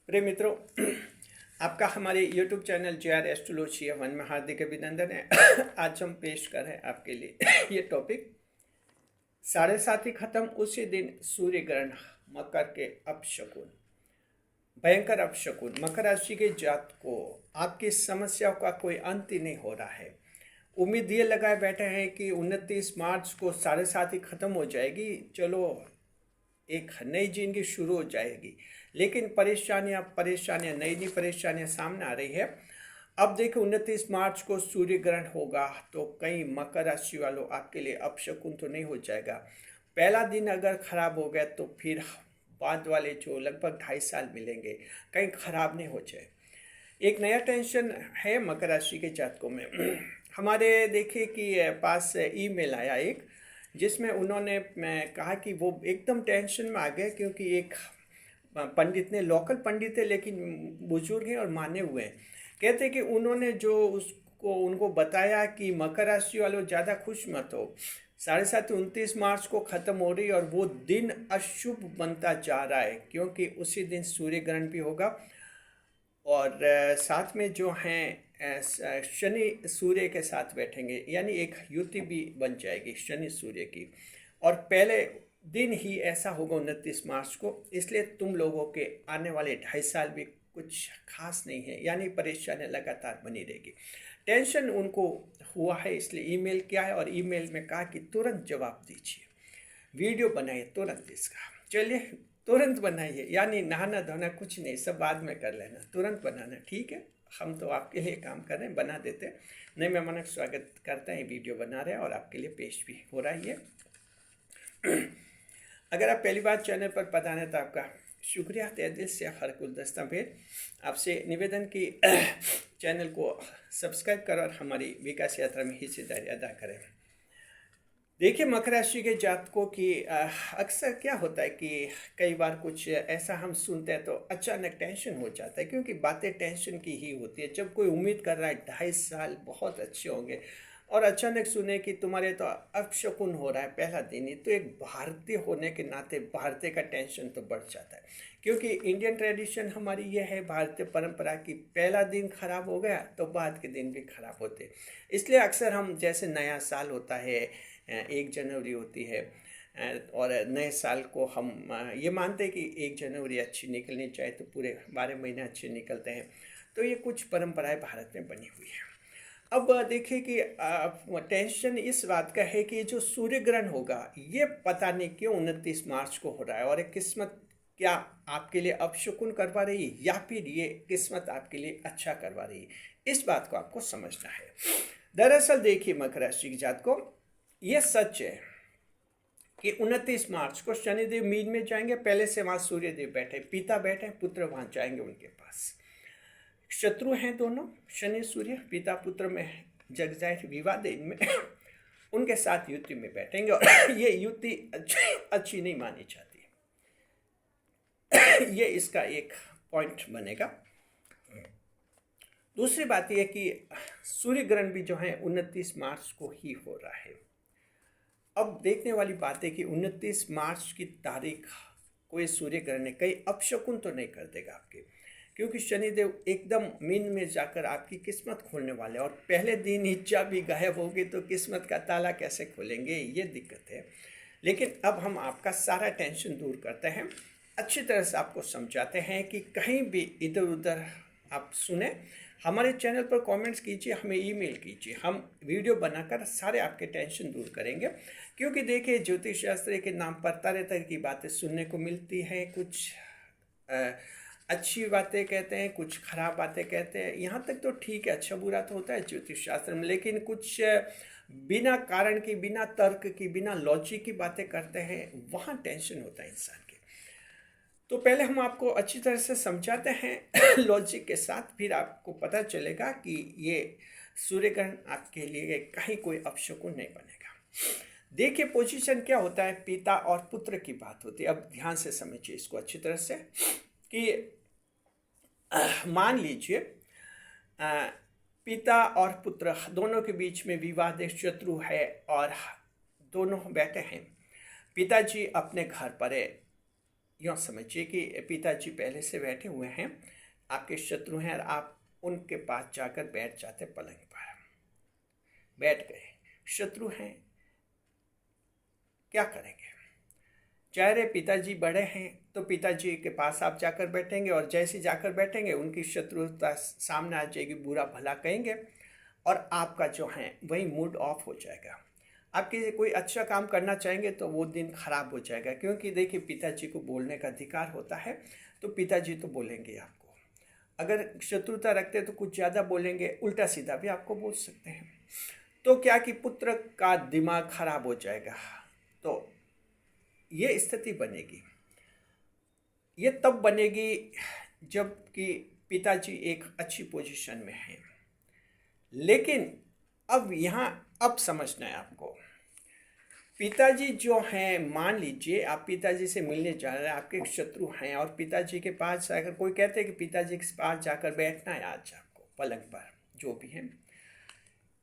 प्रिय मित्रों, आपका हमारे YouTube channel JR astrology one में हार्दिक अभिनंदन है। आज हम पेश कर रहे हैं आपके लिए ये टॉपिक 7:30 खत्म उसी दिन सूर्य ग्रहण मकर के अपशकुन, भयंकर अपशकुन। मकर राशि के जात को आपकी समस्याओं का कोई अंत ही नहीं हो रहा है। उम्मीद ये लगाए बैठे हैं कि 29 मार्च को 7:30 खत्म हो जाएगी, चलो एक नई जिंदगी शुरू हो जाएगी। लेकिन परेशानियां नई परेशानियां सामने आ रही है। अब देखो 29 मार्च को सूर्य ग्रहण होगा तो कई मकर राशि वालों आपके लिए अपशकुन तो नहीं हो जाएगा। पहला दिन अगर खराब हो गया तो फिर बाद वाले जो लगभग 2.5 साल मिलेंगे कहीं खराब नहीं हो जाए। एक नया टेंशन है मकर राशि के जातकों में। हमारे देखिए कि पास ईमेल आया एक, जिसमें उन्होंने कहा कि वो एकदम टेंशन में आ गए क्योंकि एक पंडित ने, लोकल पंडित है लेकिन बुजुर्ग हैं और माने हुए हैं, कहते कि उन्होंने जो उसको उनको बताया कि मकर राशि वालों ज़्यादा खुश मत हो, 29 मार्च को ख़त्म हो रही और वो दिन अशुभ बनता जा रहा है क्योंकि उसी दिन सूर्य ग्रहण भी होगा और साथ में जो हैं शनि सूर्य के साथ बैठेंगे, यानी एक युति भी बन जाएगी शनि सूर्य की। और पहले दिन ही ऐसा होगा 29 मार्च को, इसलिए तुम लोगों के आने वाले 2.5 साल भी कुछ खास नहीं है, यानी परेशानियाँ लगातार बनी रहेगी। टेंशन उनको हुआ है इसलिए ईमेल किया है और ईमेल में कहा कि तुरंत जवाब दीजिए, वीडियो बनाइए तुरंत इसका। चलिए तुरंत बनाइए, यानी नहाना धोना कुछ नहीं, सब बाद में कर लेना, तुरंत बनाना। ठीक है, हम तो आपके लिए काम कर रहे हैं, बना देते हैं। नए मेहमानों का स्वागत करते हैं, वीडियो बना रहे हैं और आपके लिए पेश भी हो रहा है ये। अगर आप पहली बार चैनल पर पधारे तो आपका शुक्रिया, तहे दिल से हर गुलदस्ता भेद आपसे निवेदन की चैनल को सब्सक्राइब करें और हमारी विकास यात्रा में हिस्सेदारी अदा करें। देखिए मकर राशि के जातकों की अक्सर क्या होता है कि कई बार कुछ ऐसा हम सुनते हैं तो अचानक टेंशन हो जाता है, क्योंकि बातें टेंशन की ही होती है। जब कोई उम्मीद कर रहा है 2.5 साल बहुत अच्छे होंगे और अचानक सुने कि तुम्हारे तो अपशकुन हो रहा है पहला दिन ही, तो एक भारतीय होने के नाते भारतीय का टेंशन तो बढ़ जाता है। क्योंकि इंडियन ट्रेडिशन हमारी ये है, भारतीय परंपरा की, पहला दिन खराब हो गया तो बाद के दिन भी खराब होते। इसलिए अक्सर हम, जैसे नया साल होता है, 1 जनवरी होती है और नए साल को हम ये मानते हैं कि 1 जनवरी अच्छी निकलनी चाहिए तो पूरे 12 महीने अच्छे निकलते हैं। तो ये कुछ परंपराएं भारत में बनी हुई है। अब देखिए कि टेंशन इस बात का है कि जो सूर्य ग्रहण होगा ये पता नहीं क्यों 29 मार्च को हो रहा है, और एक किस्मत क्या आपके लिए अपशकुन करवा रही है या फिर ये किस्मत आपके लिए अच्छा करवा रही है, इस बात को आपको समझना है। दरअसल देखिए मकर राशि की जात को ये सच है कि 29 मार्च को शनिदेव मीन में जाएंगे, पहले से वहां सूर्यदेव बैठे, पिता बैठे, पुत्र वहां जाएंगे उनके पास। शत्रु हैं दोनों, शनि सूर्य, पिता पुत्र में जग जाए विवाद इनमें उनके साथ युति में बैठेंगे और ये युति अच्छी नहीं मानी जाती। ये इसका एक पॉइंट बनेगा। दूसरी बात यह कि सूर्य ग्रहण भी जो है 29 मार्च को ही हो रहा है। अब देखने वाली बात है कि 29 मार्च की तारीख कोई सूर्य ग्रहण ने कई अपशकुन तो नहीं कर देगा आपके, क्योंकि शनिदेव एकदम मीन में जाकर आपकी किस्मत खोलने वाले, और पहले दिन ही चाबी गायब होगी तो किस्मत का ताला कैसे खोलेंगे, ये दिक्कत है। लेकिन अब हम आपका सारा टेंशन दूर करते हैं, अच्छी तरह से आपको समझाते हैं कि कहीं भी इधर उधर आप सुने। हमारे चैनल पर कमेंट्स कीजिए, हमें ईमेल कीजिए, हम वीडियो बनाकर सारे आपके टेंशन दूर करेंगे। क्योंकि देखिए ज्योतिष शास्त्र के नाम पर तरह तरह की बातें सुनने को मिलती हैं, कुछ अच्छी बातें कहते हैं, कुछ खराब बातें कहते हैं। यहाँ तक तो ठीक है, अच्छा बुरा तो होता है ज्योतिष शास्त्र में, लेकिन कुछ बिना कारण की, बिना तर्क की, बिना लॉजिक की बातें करते हैं, वहाँ टेंशन होता है इंसान के। तो पहले हम आपको अच्छी तरह से समझाते हैं लॉजिक के साथ, फिर आपको पता चलेगा कि ये सूर्य ग्रहण आपके लिए कहीं कोई अपशकुन नहीं बनेगा। देखिए पोजीशन क्या होता है, पिता और पुत्र की बात होती है। अब ध्यान से समझिए इसको अच्छी तरह से कि मान लीजिए पिता और पुत्र दोनों के बीच में विवाद, शत्रु है और दोनों बैठे हैं। पिताजी अपने घर पर है यूँ समझिए कि पिताजी पहले से बैठे हुए हैं, आपके शत्रु हैं, और आप उनके पास जाकर बैठ जाते पलंग पर। बैठ गए, शत्रु हैं, क्या करेंगे? चाहे रे पिताजी बड़े हैं तो पिताजी के पास आप जाकर बैठेंगे, और जैसे जाकर बैठेंगे उनकी शत्रुता सामने आ जाएगी, बुरा भला कहेंगे, और आपका जो है वही मूड ऑफ हो जाएगा। आप किसी कोई अच्छा काम करना चाहेंगे तो वो दिन खराब हो जाएगा, क्योंकि देखिए पिताजी को बोलने का अधिकार होता है, तो पिताजी तो बोलेंगे आपको। अगर शत्रुता रखते तो कुछ ज़्यादा बोलेंगे, उल्टा सीधा भी आपको बोल सकते हैं। तो क्या कि पुत्र का दिमाग खराब हो जाएगा। तो ये स्थिति बनेगी, ये तब बनेगी जब कि पिताजी एक अच्छी पोजीशन में हैं। लेकिन अब यहाँ अब समझना है आपको, पिताजी जो हैं, मान लीजिए आप पिताजी से मिलने जा रहे हैं, आपके शत्रु हैं, और पिताजी के पास जाकर कोई कहते हैं कि पिताजी के पास जाकर बैठना है आज आपको पलंग पर, जो भी है।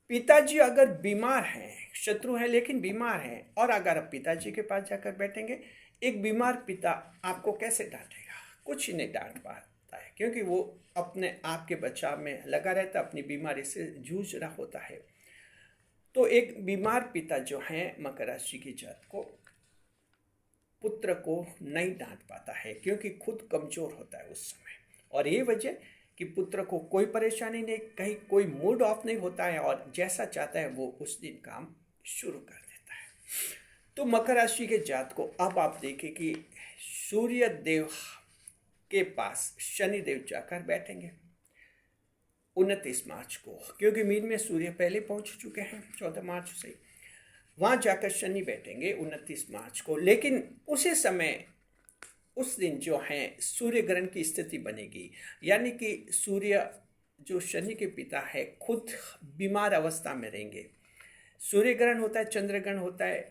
पिताजी अगर बीमार हैं, शत्रु हैं लेकिन बीमार हैं, और अगर आप पिताजी के पास जाकर बैठेंगे, एक बीमार पिता आपको कैसे डांटेगा? कुछ ही नहीं डांट पाता है, क्योंकि वो अपने आप के बचाव में लगा रहता, अपनी बीमारी से जूझ रहा होता है। तो एक बीमार पिता जो है मकर राशि की जात को, पुत्र को नहीं डांट पाता है, क्योंकि खुद कमजोर होता है उस समय। और ये वजह कि पुत्र को कोई परेशानी नहीं, कहीं कोई मूड ऑफ नहीं होता है, और जैसा चाहता है वो उस दिन काम शुरू कर देता है। तो मकर राशि के जात को अब आप देखें कि सूर्य देव के पास शनि देव जाकर बैठेंगे 29 मार्च को, क्योंकि मीन में सूर्य पहले पहुंच चुके हैं 14 मार्च से। वहाँ जाकर शनि बैठेंगे 29 मार्च को। लेकिन उसी समय उस दिन जो है सूर्य ग्रहण की स्थिति बनेगी, यानी कि सूर्य जो शनि के पिता है खुद बीमार अवस्था में रहेंगे। सूर्य ग्रहण होता है, चंद्र ग्रहण होता है,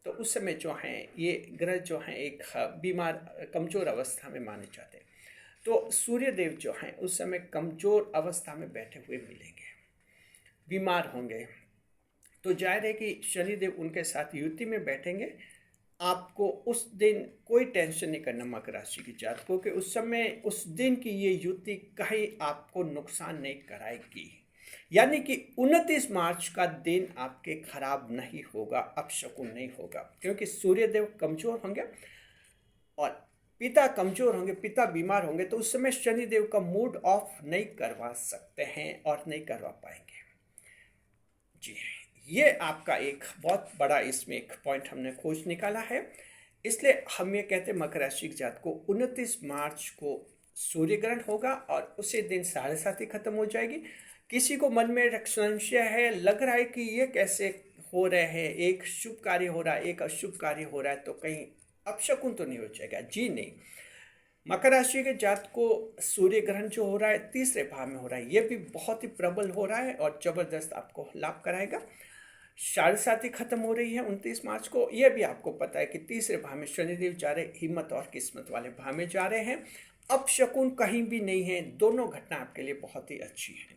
तो उस समय जो है ये ग्रह जो हैं एक बीमार कमज़ोर अवस्था में माने जाते हैं। तो सूर्य देव जो हैं उस समय कमज़ोर अवस्था में बैठे हुए मिलेंगे, बीमार होंगे। तो जाहिर है कि शनिदेव उनके साथ युति में बैठेंगे। आपको उस दिन कोई टेंशन नहीं करना मकर राशि की जात को, कि उस समय उस दिन की ये युति कहीं आपको नुकसान नहीं कराएगी। यानी कि 29 मार्च का दिन आपके खराब नहीं होगा, अपशकुन नहीं होगा, क्योंकि सूर्यदेव कमज़ोर होंगे और पिता कमज़ोर होंगे, पिता बीमार होंगे, तो उस समय शनिदेव का मूड ऑफ नहीं करवा सकते हैं और नहीं करवा पाएंगे। जी, ये आपका एक बहुत बड़ा इसमें एक पॉइंट हमने खोज निकाला है। इसलिए हम ये कहते हैं मकर राशि की जात को 29 मार्च को सूर्य ग्रहण होगा, और उसी दिन 7:30 खत्म हो जाएगी। किसी को मन में संशय है, लग रहा है कि ये कैसे हो रहे हैं, एक शुभ कार्य हो रहा है, एक अशुभ कार्य हो रहा है, तो कहीं अपशकुन तो नहीं हो जाएगा? जी नहीं। मकर राशि के जात को सूर्य ग्रहण जो हो रहा है तीसरे भाव में हो रहा है, ये भी बहुत ही प्रबल हो रहा है और जबरदस्त आपको लाभ कराएगा। 7:30 खत्म हो रही है 29 मार्च को। यह भी आपको पता है कि तीसरे भाव में शनिदेव जा रहे, हिम्मत और किस्मत वाले भाव में जा रहे हैं। अपशकुन कहीं भी नहीं है, दोनों घटना आपके लिए बहुत ही अच्छी है।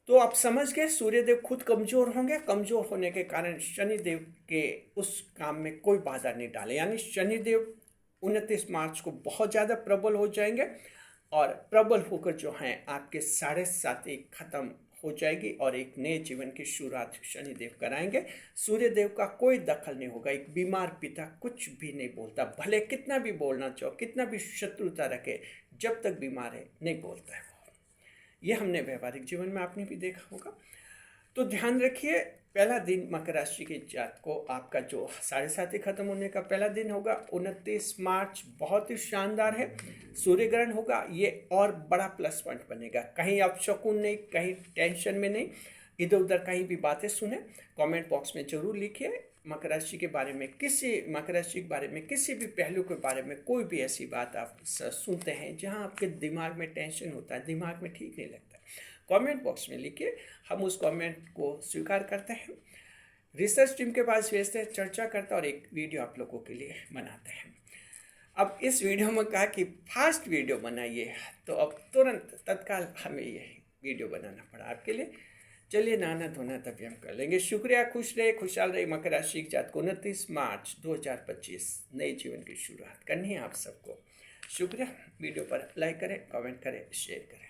तो आप समझ गए, सूर्यदेव खुद कमजोर होंगे, कमजोर होने के कारण शनिदेव के उस काम में कोई बाधा नहीं डाले, यानी शनिदेव 29 मार्च को बहुत ज़्यादा प्रबल हो जाएंगे, और प्रबल होकर जो हैं आपके 7:30 खत्म हो जाएगी और एक नए जीवन की शुरुआत शनिदेव कराएंगे। सूर्यदेव का कोई दखल नहीं होगा। एक बीमार पिता कुछ भी नहीं बोलता, भले कितना भी बोलना चाहो, कितना भी शत्रुता रखे, जब तक बीमार है नहीं बोलता है वो। ये हमने व्यवहारिक जीवन में आपने भी देखा होगा। तो ध्यान रखिए, पहला दिन मकर राशि के जात को आपका जो 7:30 खत्म होने का पहला दिन होगा 29 मार्च, बहुत ही शानदार है। सूर्य ग्रहण होगा, ये और बड़ा प्लस पॉइंट बनेगा। कहीं आप शकुन नहीं, कहीं टेंशन में नहीं, इधर उधर कहीं भी बातें सुने। कमेंट बॉक्स में जरूर लिखिए मकर राशि के बारे में, मकर राशि के बारे में किसी भी पहलू के बारे में कोई भी ऐसी बात आप सुनते हैं जहां आपके दिमाग में टेंशन होता है, दिमाग में ठीक नहीं लगता, कमेंट बॉक्स में लिखिए। हम उस कमेंट को स्वीकार करते हैं, रिसर्च टीम के पास भेजते हैं, चर्चा करते हैं और एक वीडियो आप लोगों के लिए बनाते हैं। अब इस वीडियो में कहा कि फास्ट वीडियो बनाइए, तो अब तुरंत तत्काल हमें ये वीडियो बनाना पड़ा आपके लिए। चलिए नहाना धोना तभी हम कर लेंगे। शुक्रिया, खुश रहे, खुशहाल रहे। मकर राशि के जात को 29 मार्च 2025 नए जीवन की शुरुआत करनी है आप सबको। शुक्रिया। वीडियो पर लाइक करें, कमेंट करें, शेयर करें।